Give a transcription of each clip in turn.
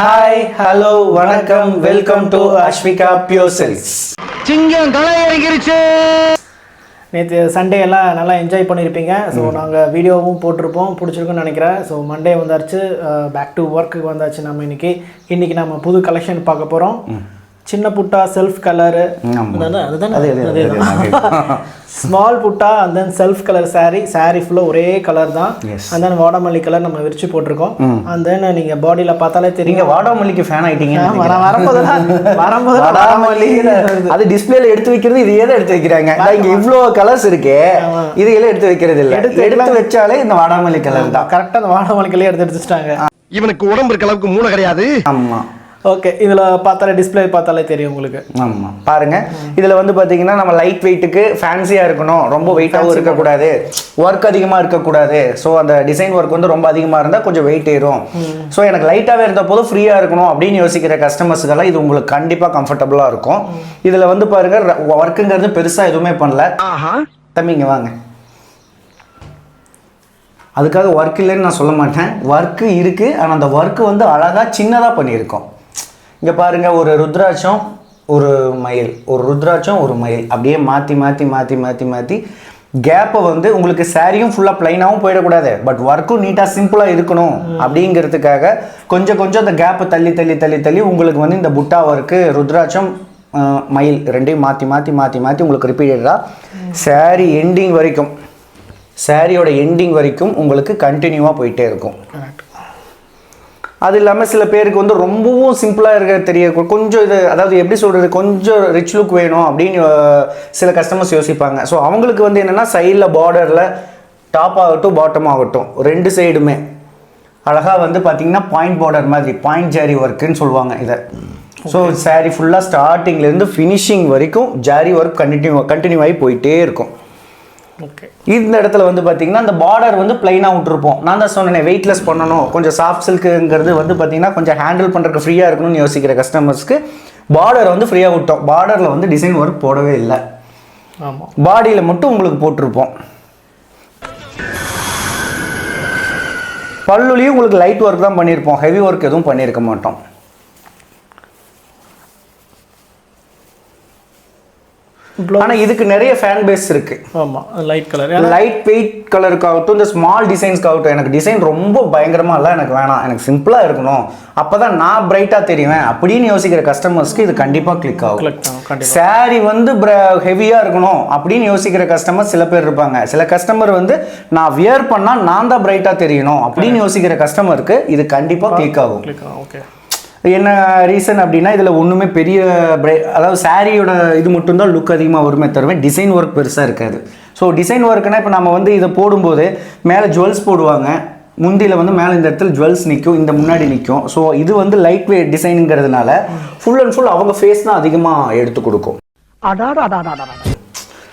Hi, hello, வணக்கம், welcome to Ashvika Pure Silks. சிங்கம் களை இறங்கிருச்சு. நேற்று சண்டே எல்லாம் நல்லா என்ஜாய் பண்ணியிருப்பீங்க. ஸோ நாங்கள் வீடியோவும் போட்டிருப்போம், பிடிச்சிருக்குன்னு நினைக்கிறேன். ஸோ மண்டே வந்தாச்சு, பேக் டு ஒர்க்குக்கு வந்தாச்சு. நம்ம இன்னைக்கு நம்ம புது கலெக்ஷன் பார்க்க போகிறோம். சின்ன புட்டா செல்ஃப் கலரு, அதுதான் ஸ்மால் புட்டா and then self colour sari ஃபுல்லாக ஒரே கலர் தான். அண்ட் தென் வாடாமல்லி கலர் நம்ம விரிச்சு போட்டிருக்கோம். அண்ட் தென் நீங்கள் பாடியில் பார்த்தாலே தெரியுங்க, வாடாமல்லிக்கு ஃபேன் ஆகிட்டீங்க. வரும்போது வாடாமல்லி அது டிஸ்பிளேல எடுத்து வைக்கிறது இதையே தான் எடுத்து வைக்கிறாங்க. இங்கே இவ்வளோ கலர்ஸ் இருக்கு, இதையெல்லாம் எடுத்து வைக்கிறது இல்லை. எடுத்து வச்சாலே இந்த வாடாமல்லி கலர் தான். கரெக்டாக அந்த வாடாமல்லி கலர் எடுத்து வச்சுட்டாங்க. இவனுக்கு உடம்பு இருக்க அளவுக்கு மூளை கிடையாது. ஆமாம், ஓகே. இதில் பார்த்தாலே டிஸ்பிளே பார்த்தாலே தெரியும் உங்களுக்கு. ஆமாம், பாருங்கள். இதில் வந்து பார்த்தீங்கன்னா நம்ம லைட் வெயிட்டுக்கு ஃபேன்சியாக இருக்கணும், ரொம்ப வெயிட்டாகவும் இருக்கக்கூடாது, ஒர்க் அதிகமாக இருக்கக்கூடாது. ஸோ அந்த டிசைன் ஒர்க் வந்து ரொம்ப அதிகமாக இருந்தால் கொஞ்சம் வெயிட் ஏறும். ஸோ எனக்கு லைட்டாகவே இருந்த போதும் ஃப்ரீயாக இருக்கணும் அப்படின்னு யோசிக்கிற கஸ்டமர்ஸுக்கெல்லாம் இது உங்களுக்கு கண்டிப்பாக கம்ஃபர்டபுளாக இருக்கும். இதில் வந்து பாருங்கள், ஒர்க்குங்கிறது பெருசாக எதுவுமே பண்ணல. தம்பிங்க வாங்க, அதுக்காக ஒர்க் இல்லைன்னு நான் சொல்ல மாட்டேன். ஒர்க்கு இருக்குது, ஆனால் அந்த ஒர்க்கு வந்து அழகாக சின்னதாக பண்ணியிருக்கோம். இங்கே பாருங்கள், ஒரு ருத்ராட்சம் ஒரு மயில், ஒரு ருத்ராட்சம் ஒரு மயில், அப்படியே மாற்றி மாற்றி மாற்றி மாற்றி மாற்றி கேப்பை வந்து உங்களுக்கு சாரியும் ஃபுல்லாக ப்ளைனாகவும் போயிடக்கூடாது, பட் ஒர்க்கும் நீட்டாக சிம்பிளாக இருக்கணும் அப்படிங்கிறதுக்காக கொஞ்சம் கொஞ்சம் அந்த கேப்பை தள்ளி தள்ளி தள்ளி தள்ளி உங்களுக்கு வந்து இந்த புட்டா ஒர்க்கு ருத்ராட்சம் மயில் ரெண்டையும் மாற்றி மாற்றி மாற்றி மாற்றி உங்களுக்கு ரிப்பீட்டடாக சாரி எண்டிங் வரைக்கும், சாரியோட எண்டிங் வரைக்கும் உங்களுக்கு கண்டினியூவாக போயிட்டே இருக்கும். அது இல்லாமல் சில பேருக்கு வந்து ரொம்பவும் சிம்பிளாக இருக்க தெரிய கொஞ்சம் இது, அதாவது எப்படி சொல்கிறது, கொஞ்சம் ரிச் லுக் வேணும் அப்படின்னு சில கஸ்டமர்ஸ் யோசிப்பாங்க. ஸோ அவங்களுக்கு வந்து என்னென்னா சைடில் பார்டரில் டாப் ஆகட்டும் பாட்டம் ஆகட்டும் ரெண்டு சைடுமே அழகாக வந்து பார்த்திங்கன்னா பாயிண்ட் பார்டர் மாதிரி பாயிண்ட் ஜாரி ஒர்க்குன்னு சொல்லுவாங்க இதை. ஸோ சாரி ஃபுல்லாக ஸ்டார்டிங்லேருந்து ஃபினிஷிங் வரைக்கும் ஜாரி ஒர்க் கண்டினியூ ஆகி போயிட்டே இருக்கும். ஓகே. இந்த இடத்துல வந்து பார்த்தீங்கன்னா அந்த பார்டர் வந்து பிளைனாக விட்டுருப்போம். நான் தான் சொன்னேன் வெயிட்லெஸ் பண்ணணும், கொஞ்சம் சாஃப்ட் சில்க்குங்கிறது வந்து பார்த்தீங்கன்னா கொஞ்சம் ஹேண்டில் பண்ணுறதுக்கு ஃப்ரீயாக இருக்கணும்னு யோசிக்கிற கஸ்டமர்ஸ்க்கு பார்டர் வந்து ஃப்ரீயாக விட்டோம். பார்டரில் வந்து டிசைன் ஒர்க் போடவே இல்லை. ஆமாம், பாடியில் மட்டும் உங்களுக்கு போட்டிருப்போம். பல்லுலேயும் உங்களுக்கு லைட் ஒர்க் தான் பண்ணியிருப்போம், ஹெவி ஒர்க் எதுவும் பண்ணியிருக்க மாட்டோம். ஆனால் இதுக்கு நிறைய ஃபேன் பேஸ் இருக்கு. ஆமாம், லைட் கலர், லைட் வெயிட் கலருக்காகட்டும், இந்த ஸ்மால் டிசைன்ஸ்க்காகட்டும், எனக்கு டிசைன் ரொம்ப பயங்கரமாக இல்லை, எனக்கு வேணாம், எனக்கு சிம்பிளாக இருக்கணும், அப்போ தான் நான் பிரைட்டாக தெரியுவேன் அப்படின்னு யோசிக்கிற கஸ்டமர்ஸ்க்கு இது கண்டிப்பாக கிளிக் ஆகும். சாரி வந்து ஹெவியாக இருக்கணும் அப்படின்னு யோசிக்கிற கஸ்டமர் சில பேர் இருப்பாங்க. சில கஸ்டமர் வந்து நான் வியர் பண்ணால் நான் தான் பிரைட்டாக தெரியணும் அப்படின்னு யோசிக்கிற கஸ்டமருக்கு இது கண்டிப்பாக கிளிக் ஆகும். ஓகே. என்ன ரீசன் அப்படின்னா இதில் ஒன்றுமே பெரிய அதாவது சாரியோட இது மட்டும்தான் லுக் அதிகமாக வருமே தருவேன், டிசைன் ஒர்க் பெருசாக இருக்காது. ஸோ டிசைன் ஒர்க்குனா இப்போ நம்ம வந்து இதை போடும்போது மேலே ஜுவல்ஸ் போடுவாங்க, முந்தியில் வந்து மேலே இந்த இடத்துல ஜுவல்ஸ் நிற்கும், இந்த முன்னாடி நிற்கும். ஸோ இது வந்து லைட் வெயிட் டிசைனுங்கிறதுனால ஃபுல் அண்ட் ஃபுல் அவங்க ஃபேஸ் தான் அதிகமாக எடுத்து கொடுக்கும்.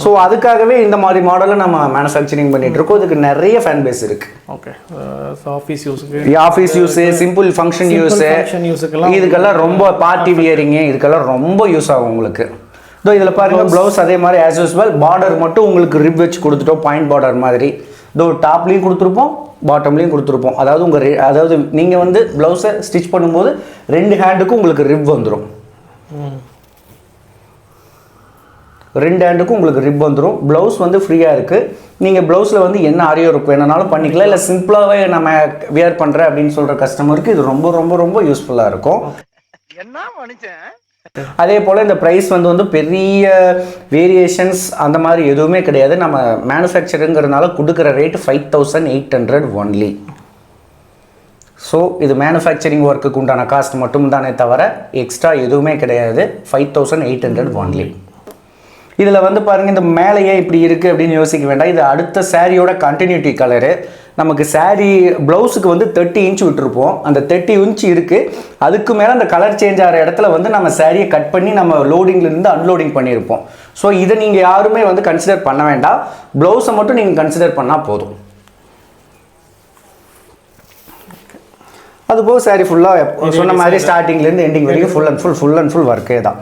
ஸோ அதுக்காகவே இந்த மாதிரி மாடலை நம்ம மேனுஃபேக்சரிங் பண்ணிட்டு இருக்கோம். இதுக்கு நிறைய ஃபேன் பேஸ் இருக்கு. ஓகே. ஆஃபீஸ் யூஸுக்கு, office use, simple function use, இதுக்கெல்லாம் ரொம்ப பார்ட்டி வியரிங்கு, இதுக்கெல்லாம் ரொம்ப யூஸ் ஆகும் உங்களுக்கு. இதோ இதில் பாருங்கள், ப்ளவுஸ் அதே மாதிரி ஆஸ் யூஸ்வல் பார்டர் மட்டும் உங்களுக்கு ரிப் வச்சு கொடுத்துட்டோம், பாயிண்ட் பார்டர் மாதிரி. இதோ டாப்லேயும் கொடுத்துருப்போம், பாட்டம்லேயும் கொடுத்துருப்போம். அதாவது நீங்கள் வந்து ப்ளவுஸை ஸ்டிச் பண்ணும்போது ரெண்டு ஹேண்டுக்கும் உங்களுக்கு ரிப் வந்துடும், ரெண்டு ஹேண்டுக்கும் உங்களுக்கு ரிப் வந்துடும். ப்ளவுஸ் வந்து ஃப்ரீயாக இருக்குது. நீங்கள் ப்ளவுஸில் வந்து என்ன ஆரியோ ஒர்க் வேணுனாலும் பண்ணிக்கலாம், இல்லை சிம்பிளாகவே நம்ம வியர் பண்ணுறேன் அப்படின்னு சொல்கிற கஸ்டமருக்கு இது ரொம்ப ரொம்ப ரொம்ப யூஸ்ஃபுல்லாக இருக்கும். அதே போல் இந்த ப்ரைஸ் வந்து பெரிய வேரியேஷன்ஸ் அந்த மாதிரி எதுவுமே கிடையாது. நம்ம மேனுஃபேக்சருங்கிறதுனால கொடுக்குற ரேட்டு 5800 ஒன்லி. ஸோ இது மேனுஃபேக்சரிங் ஒர்க்குக்கு உண்டான காஸ்ட் மட்டும் தானே தவிர எக்ஸ்ட்ரா எதுவுமே கிடையாது. 5800 ஒன்லி. இதில் வந்து பாருங்கள், இந்த மேலேயே இப்படி இருக்குது அப்படின்னு யோசிக்க வேண்டாம். இது அடுத்த சாரியோட கண்டினியூட்டி கலரு. நமக்கு சாரி ப்ளவுஸுக்கு வந்து 30 இன்ச் விட்டுருப்போம், அந்த 30 இன்ச் இருக்குது. அதுக்கு மேலே அந்த கலர் சேஞ்ச் ஆகிற இடத்துல வந்து நம்ம சாரியை கட் பண்ணி நம்ம லோடிங்லேருந்து அன்லோடிங் பண்ணியிருப்போம். ஸோ இதை நீங்கள் யாருமே வந்து கன்சிடர் பண்ண வேண்டாம், ப்ளவுஸை மட்டும் நீங்கள் கன்சிடர் பண்ணால் போதும். அதுபோக சாரி ஃபுல்லாக சொன்ன மாதிரி ஸ்டார்டிங்லேருந்து எண்டிங் வரைக்கும் ஃபுல் அண்ட் ஃபுல் ஒர்க்கே தான்.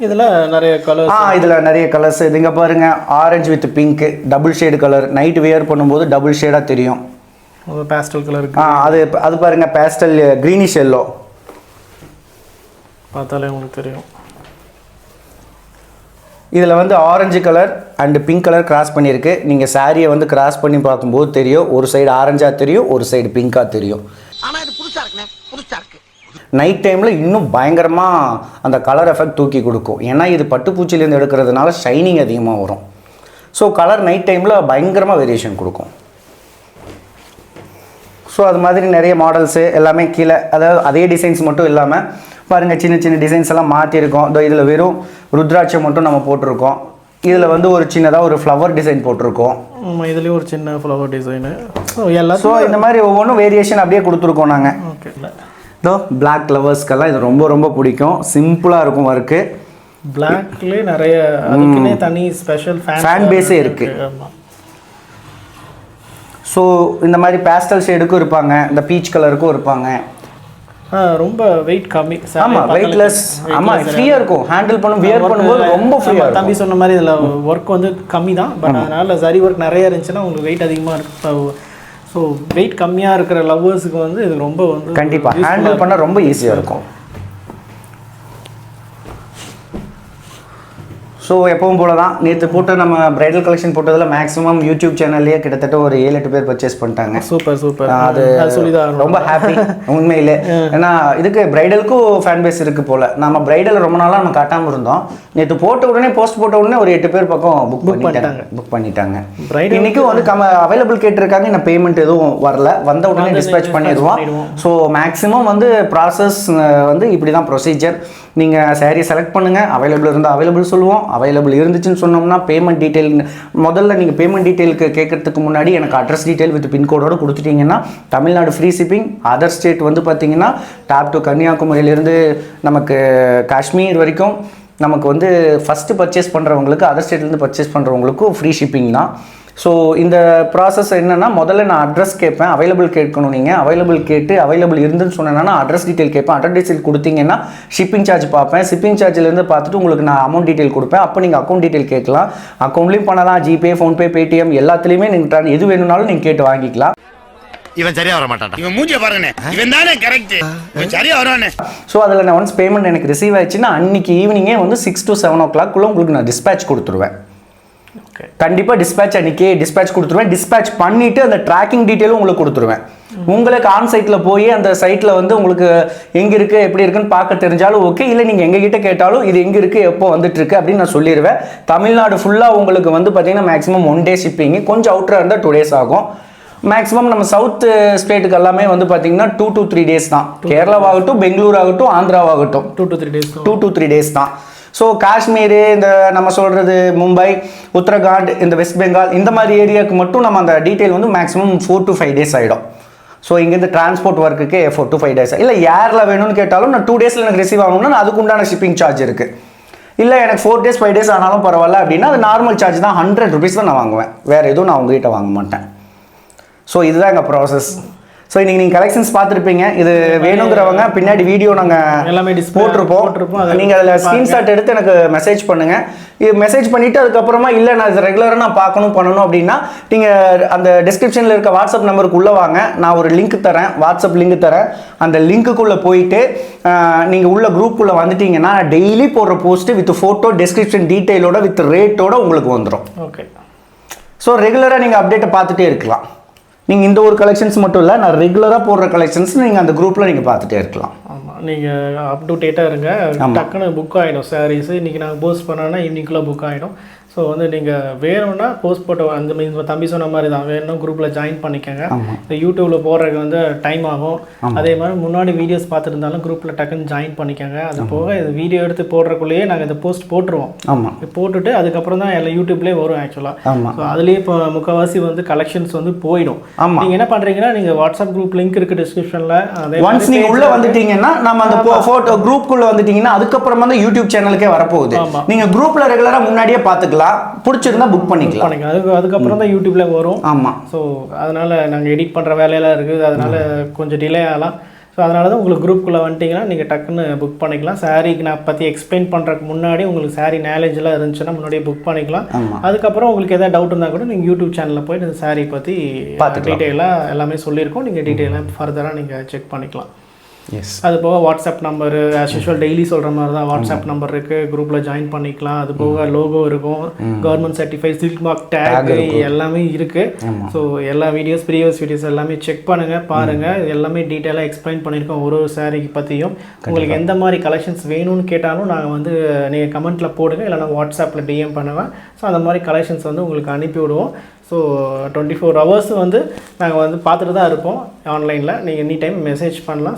இதில் நிறைய கலர்ஸ், இதில் நிறைய கலர்ஸ். இது இங்கே பாருங்கள், orange with pink, double shade colour. Night wear பண்ணும்போது டபுள் ஷேடாக தெரியும். பேஸ்டல் கலர் அது அது பாருங்கள் பேஸ்டல் க்ரீனிஷ் எல்லோ பார்த்தாலே உங்களுக்கு தெரியும். இதில் வந்து orange colour and pink colour cross பண்ணியிருக்கு. நீங்கள் சாரியை வந்து கிராஸ் பண்ணி பார்க்கும்போது தெரியும், ஒரு சைடு ஆரஞ்சாக தெரியும், ஒரு சைடு பிங்காக தெரியும். நைட் டைமில் இன்னும் பயங்கரமாக அந்த கலர் எஃபெக்ட் தூக்கி கொடுக்கும். ஏன்னா இது பட்டுப்பூச்சிலேருந்து எடுக்கிறதுனால ஷைனிங் அதிகமாக வரும். ஸோ கலர் நைட் டைமில் பயங்கரமாக வேரியேஷன் கொடுக்கும். ஸோ அது மாதிரி நிறைய மாடல்ஸு எல்லாமே கீழே, அதாவது அதே டிசைன்ஸ் மட்டும் இல்லாமல் பாருங்கள் சின்ன சின்ன டிசைன்ஸ் எல்லாம் மாற்றிருக்கோம். இதோ இதில் வெறும் ருத்ராட்சம் மட்டும் நம்ம போட்டிருக்கோம். இதில் வந்து ஒரு சின்னதாக ஒரு ஃப்ளவர் டிசைன் போட்டிருக்கோம். இதுலேயும் ஒரு சின்ன ஃப்ளவர் டிசைனு. ஸோ இந்த மாதிரி ஒவ்வொன்றும் வேரியேஷன் அப்படியே கொடுத்துருக்கோம் நாங்கள். ஓகே. இதோ பிளாக் லவர்ஸ்க்கெல்லாம் இது ரொம்ப ரொம்ப பிடிக்கும். சிம்பிளாக இருக்கும் ஒர்க்கு. பிளாக்லேயே நிறைய அதுக்குன்னே தனி ஸ்பெஷல் ஃபேன் பேஸே இருக்குது. ஸோ இந்த மாதிரி பேஸ்டல் ஷேடுக்கும் இருப்பாங்க, இந்த பீச் கலருக்கும் இருப்பாங்க. ரொம்ப வெயிட் கம்மி. ஆமாம், வெயிட்லெஸ். ஆமாம், ஃப்ரீயாக இருக்கும். ஹேண்டில் வியர் பண்ணும்போது ரொம்ப ஃப்ரீயாக இருக்கும். தம்பி சொன்ன மாதிரி இதில் ஒர்க் வந்து கம்மி தான். பட் அதனால் சரி ஒர்க் நிறைய இருந்துச்சுன்னா உங்களுக்கு வெயிட் அதிகமாக இருக்கும். ஸோ வெயிட் கம்மியாக இருக்கிற லவ்வர்ஸுக்கு வந்து இது ரொம்ப வந்து கண்டிப்பாக ஹேண்டில் பண்ண ரொம்ப ஈஸியாக இருக்கும். ஸோ எப்பவும் போல தான் நேற்று போட்டு நம்ம பிரைடல் கலெக்ஷன் போட்டதில் மேக்ஸிமம் யூடியூப் சேனல்லேயே கிட்டத்தட்ட ஒரு 7-8 பேர் பர்ச்சேஸ் பண்ணிட்டாங்க. Super super. அது ரொம்ப ஹாப்பி உண்மையிலே. ஏன்னா இதுக்கு பிரைடலுக்கும் ஃபேன் பேஸ் இருக்குது போல். நம்ம பிரைடல் ரொம்ப நாளாக நம்ம காட்டாமல் இருந்தோம். நேற்று போட்ட உடனே போஸ்ட் போட்ட உடனே ஒரு 8 பேர் பக்கம் புக் பண்ணிட்டாங்க. இன்றைக்கும் வந்து அவைலபிள் கேட்டிருக்காங்க. இன்னும் பேமெண்ட் எதுவும் வரல, வந்த உடனே டிஸ்பேச் பண்ணிடுவோம். ஸோ மேக்ஸிமம் வந்து ப்ராசஸ் வந்து இப்படி தான் ப்ரொசீஜர். நீங்கள் சாரீ செலக்ட் பண்ணுங்கள், அவைலபிள் இருந்தால் அவைலபிள் சொல்லுவோம். அவைலபிள் இருந்துச்சுன்னு சொன்னோம்னா பேமெண்ட் டீட்டெயில் முதல்ல நீங்கள் பேமெண்ட் டீட்டெயிலுக்கு கேட்கறதுக்கு முன்னாடி எனக்கு அட்ரஸ் டீட்டெயில் வித் பின்கோடோடு கொடுத்துட்டிங்கன்னா Tamil Nadu free shipping. Other state வந்து பார்த்திங்கன்னா டாப் டு கன்னியாகுமரியிலேருந்து நமக்கு காஷ்மீர் வரைக்கும் நமக்கு வந்து ஃபஸ்ட்டு பர்ச்சேஸ் பண்ணுறவங்களுக்கு, அதர் ஸ்டேட்லேருந்து பர்ச்சேஸ் பண்ணுறவங்களுக்கும் ஃப்ரீ ஷிப்பிங் தான். ஸோ இந்த ப்ராசஸ் என்னென்னா முதல்ல நான் அட்ரஸ் கேட்பேன், அவைலபிள் கேட்கணும். நீங்கள் அவைலபிள் கேட்டு அவைலபிள் இருந்துன்னு சொன்னேன்னா அட்ரஸ் டீட்டெயில் கேட்பேன். அட்ரஸ் டீட்டெயில் கொடுத்தீங்கன்னா ஷிப்பிங் சார்ஜ் பார்ப்பேன். ஷிப்பிங் சார்ஜிலேருந்து பார்த்துட்டு உங்களுக்கு நான் அமௌண்ட் டீட்டெயில் கொடுப்பேன். அப்போ நீங்கள் அக்கௌண்ட் டீட்டெயில் கேட்கலாம். அக்கௌண்ட்லேயும் பண்ணலாம், ஜிபே, ஃபோன்பே, பேடிஎம் எல்லாத்துலேயுமே நீங்கள் எது வேணும்னாலும் நீங்கள் கேட்டு வாங்கிக்கலாம். இவன் சரியா வர மாட்டான். இவன் மூஞ்சிய பாருங்க, இவன் தானே கரெக்ட், இவன் சரியா வருவானே. ஸோ அதில் நான் ஒன்ஸ் பேமெண்ட் எனக்கு ரிசீவ் ஆயிடுச்சுன்னா அன்றைக்கி ஈவினிங்கே வந்து 6 to 7 o'clock உங்களுக்கு நான் டிஸ்பேச் கொடுத்துருவேன். கண்டிப்பாக டிஸ்பேச் அன்றைக்கே டிஸ்பேச் கொடுத்துருவேன். டிஸ்பேச் பண்ணிவிட்டு அந்த ட்ராக்கிங் டீட்டெயிலும் உங்களுக்கு கொடுத்துருவேன். உங்களுக்கு ஆன் சைட்டில் போய் அந்த சைட்டில் வந்து உங்களுக்கு எங்கே இருக்குது எப்படி இருக்குன்னு பார்க்க தெரிஞ்சாலும் ஓகே, இல்லை நீங்கள் எங்ககிட்ட கேட்டாலும் இது எங்கே இருக்குது எப்போ வந்துட்டுருக்கு அப்படின்னு நான் சொல்லிடுவேன். தமிழ்நாடு ஃபுல்லாக உங்களுக்கு வந்து பார்த்திங்கன்னா மேக்ஸிமம் 1 day ஷிப்பிங்கு, கொஞ்சம் அவுட்டராக இருந்தால் 2 days ஆகும். மேக்ஸிமம் நம்ம சவுத் ஸ்டேட்டுக்கு எல்லாமே வந்து பார்த்தீங்கன்னா 2 to 3 days தான். கேரளாவாகட்டும், பெங்களூர் ஆகட்டும், ஆந்திராவாகட்டும் 2 to 3 days தான். ஸோ காஷ்மீர், இந்த நம்ம சொல்கிறது மும்பை, உத்தரகாண்ட், இந்த வெஸ்ட் பெங்கால் இந்த மாதிரி ஏரியாவுக்கு மட்டும் நம்ம அந்த டீட்டெயில் வந்து மேக்ஸிமம் 4 to 5 days ஆகிடும். ஸோ இங்கேருந்து டிரான்ஸ்போர்ட் ஒர்க்குக்கு 4 to 5 days. இல்லை ஏரில் வேணும்னு கேட்டாலும் நான் 2 days எனக்கு ரிசீவ் ஆகணும்னா அதுக்கு உண்டான ஷிப்பிங் சார்ஜ் இருக்குது. இல்லை எனக்கு 4 days 5 days ஆனாலும் பரவாயில்ல அப்படின்னா அது நார்மல் சார்ஜ் தான், 100 rupees தான் நான் வாங்குவேன். வேறு எதுவும் நான் உங்ககிட்ட வாங்க மாட்டேன். ஸோ இதுதான் எங்கள் ப்ராசஸ். ஸோ இன்றைக்கி நீங்கள் கலெக்ஷன்ஸ் பார்த்துருப்பீங்க. இது வேணுங்கிறவங்க பின்னாடி வீடியோ நாங்கள் எல்லாமே போட்டிருப்போம். நீங்கள் அதில் ஸ்க்ரீன்ஷாட் எடுத்து எனக்கு மெசேஜ் பண்ணுங்கள். இது மெசேஜ் பண்ணிவிட்டு அதுக்கப்புறமா இல்லை நான் இது ரெகுலராக நான் பண்ணணும் அப்படின்னா நீங்கள் அந்த டிஸ்கிரிப்ஷனில் இருக்க வாட்ஸ்அப் நம்பருக்கு உள்ளே வாங்க. நான் ஒரு லிங்க் தரேன், வாட்ஸ்அப் லிங்க் தரேன். அந்த லிங்க்குள்ளே போயிட்டு நீங்கள் உள்ள குரூப்புக்குள்ளே வந்துட்டீங்கன்னா டெய்லி போடுற போஸ்ட்டு வித் ஃபோட்டோ, டிஸ்கிரிப்ஷன் டீட்டெயிலோட வித் ரேட்டோட உங்களுக்கு வந்துடும். ஓகே. ஸோ ரெகுலராக நீங்கள் அப்டேட்டை பார்த்துட்டே இருக்கலாம். நீங்கள் இந்த ஒரு கலெக்ஷன்ஸ் மட்டும் இல்லை, நான் ரெகுலராக போடுற கலெக்ஷன்ஸ் நீங்கள் அந்த குரூப்பில் நீங்கள் பார்த்துட்டே இருக்கலாம். ஆமாம், நீங்கள் அப் டு டேட்டாக இருங்க. டக்குன்னு புக் ஆகிடும் சாரீஸ். இன்றைக்கி நாங்கள் போஸ்ட் பண்ணோன்னா ஈவினிங்குள்ளே புக் ஆகிடும். ஸோ வந்து நீங்கள் வேணும்னா போஸ்ட் போட்டு அந்த மீன்ஸ் தம்பி சொன்ன மாதிரி தான் வேணும் குரூப்பில் ஜாயின் பண்ணிக்கோங்க. இந்த யூடியூப்பில் போடுறதுக்கு வந்து டைம் ஆகும். அதே மாதிரி முன்னாடி வீடியோஸ் பார்த்துருந்தாலும் குரூப்பில் டக்குன்னு ஜாயின் பண்ணிக்கோங்க. அது போக இது வீடியோ எடுத்து போடுறக்குள்ளேயே நாங்கள் இந்த போஸ்ட் போட்டுருவோம். ஆமாம், போட்டுட்டு அதுக்கப்புறம் தான் எல்லாம் யூடியூப்லேயே வரும் ஆக்சுவலாக. ஸோ அதுலேயே இப்போ முக்கால்வாசி வந்து கலெக்ஷன்ஸ் வந்து போயிடும். நீங்கள் என்ன பண்ணுறீங்கன்னா நீங்கள் வாட்ஸ்அப் குரூப் லிங்க் இருக்குது டிஸ்கிரிப்ஷனில். அதே ஒன்ஸ் நீங்கள் உள்ளே வந்துட்டீங்கன்னா நம்ம அந்த ஃபோட்டோ குரூப்புக்குள்ளே வந்துட்டீங்கன்னா அதுக்கப்புறமா தான் யூடியூப் சேனலுக்கே வரப்போகுது. நீங்கள் குரூப்பில் ரெகுலராக முன்னாடியே பார்த்துக்கலாம், பிடிச்சிருந்தா புக் பண்ணிக்கலாம். அதுக்கப்புறம் தான் யூடியூப்ல வரும். ஆமாம். ஸோ அதனால நாங்கள் எடிட் பண்ணுற வேலையெல்லாம் இருக்குது, அதனால கொஞ்சம் டிலே ஆகலாம். ஸோ அதனால தான் உங்களுக்கு குரூப்புக்குள்ளே வந்துட்டிங்கன்னா நீங்கள் டக்குன்னு புக் பண்ணிக்கலாம். சாரீக்கு நான் பற்றி எக்ஸ்பிளைன் பண்ணுறதுக்கு முன்னாடி உங்களுக்கு சாரீ நாலேஜெலாம் இருந்துச்சுன்னா முன்னாடியே புக் பண்ணிக்கலாம். அதுக்கப்புறம் உங்களுக்கு எதாவது டவுட் இருந்தால் கூட நீங்கள் யூடியூப் சேனலில் போய்ட்டு இந்த சாரீ பற்றி டீட்டெயிலாக எல்லாமே சொல்லியிருக்கோம். நீங்கள் டீட்டெயிலாக ஃபர்தராக நீங்கள் செக் பண்ணிக்கலாம். அது போக WhatsApp number as usual daily சொல்கிற மாதிரி தான் வாட்ஸ்அப் நம்பர் இருக்குது, குரூப்பில் ஜாயின் பண்ணிக்கலாம். அது போக லோகோ இருக்கும், government certified silk mark take எல்லாமே இருக்குது. ஸோ எல்லா ப்ரீவியஸ் வீடியோஸ் எல்லாமே செக் பண்ணுங்கள், பாருங்கள். எல்லாமே டீட்டெயிலாக எக்ஸ்பிளைன் பண்ணியிருக்கோம் ஒரு சாரீக்கு பற்றியும். உங்களுக்கு எந்த மாதிரி கலெக்ஷன்ஸ் வேணும்னு கேட்டாலும் நாங்கள் வந்து நீங்கள் கமெண்ட்டில் போடுங்க, இல்லைனா வாட்ஸ்அப்பில் டிஎம் பண்ணுவேன். ஸோ அந்த மாதிரி கலெக்ஷன்ஸ் வந்து உங்களுக்கு அனுப்பி விடுவோம். ஸோ 24 hours வந்து நாங்கள் வந்து பார்த்துட்டு தான் இருப்போம் ஆன்லைனில். நீங்கள் எனி டைம் மெசேஜ் பண்ணலாம்.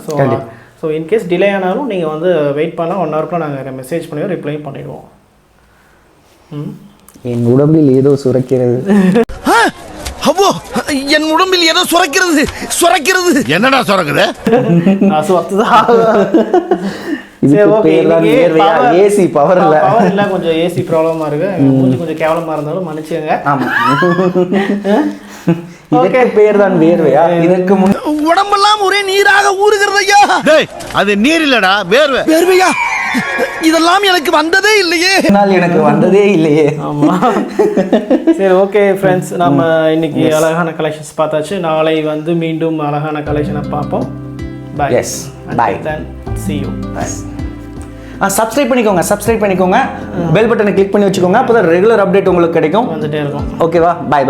ஸோ இன்கேஸ் டிலே ஆனாலும் நீங்கள் வந்து வெயிட் பண்ணலாம். 1 hourக்குள்ள நாங்கள் மெசேஜ் பண்ணுவோம், ரிப்ளை பண்ணிடுவோம். என் உடம்பில் ஏதோ சுரக்கிறது. என் உடம்பில் ஏதோ சுரக்கிறது. என்னடா சுரக்குது? ஏசி பவர் இல்ல, கொஞ்சம் ஏசி ப்ராப்ளமா இருக்கு. கொஞ்சம் கேவலமா இருந்தாலும் மன்னிச்சுங்க. இதற்கு பேர் தான் வேர்வையா? இதற்கு உடம்பெல்லாம் ஒரே நீராக ஊறுகிறதையா? அது நீர் இல்லடா, வேர்வையா? இதெல்லாம் எனக்கு வந்ததே இல்லையே. எனக்கு வந்ததே இல்லையே. ஆமா. சரி, ஓகே ஃப்ரெண்ட்ஸ், நம்ம இன்னைக்கு அழகான கலெக்ஷன்ஸ் பார்த்தாச்சு. நாளை வந்து மீண்டும் அழகான கலெக்ஷனை பார்ப்போம். Bye. Yes, bye. Then see you. Bye. Subscribe பண்ணிக்கோங்க. பெல் பட்டனை கிளிக் பண்ணி வச்சுக்கோங்க. அப்போதான் ரெகுலர் அப்டேட் உங்களுக்கு கிடைக்கும், வந்துட்டே இருக்கும். ஓகேவா? பை.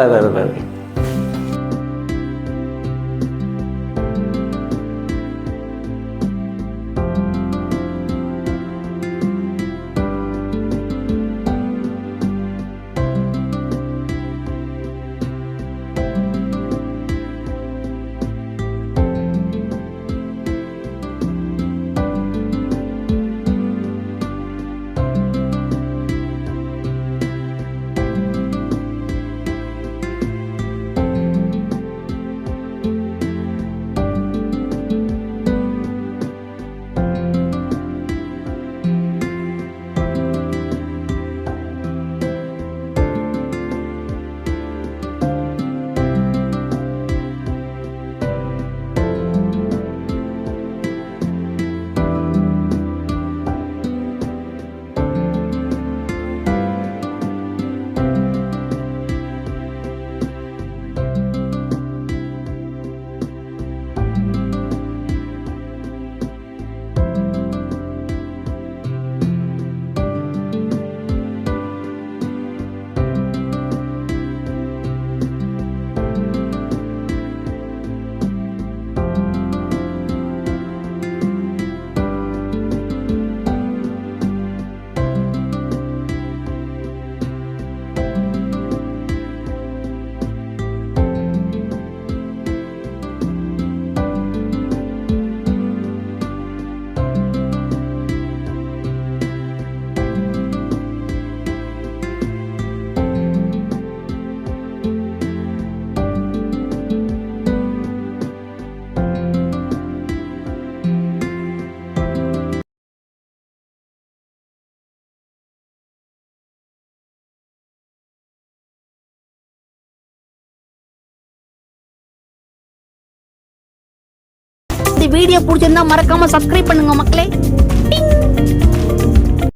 இந்த வீடியோ பிடிச்சிருந்தா மறக்காம சப்ஸ்கிரைப் பண்ணுங்க மக்களே.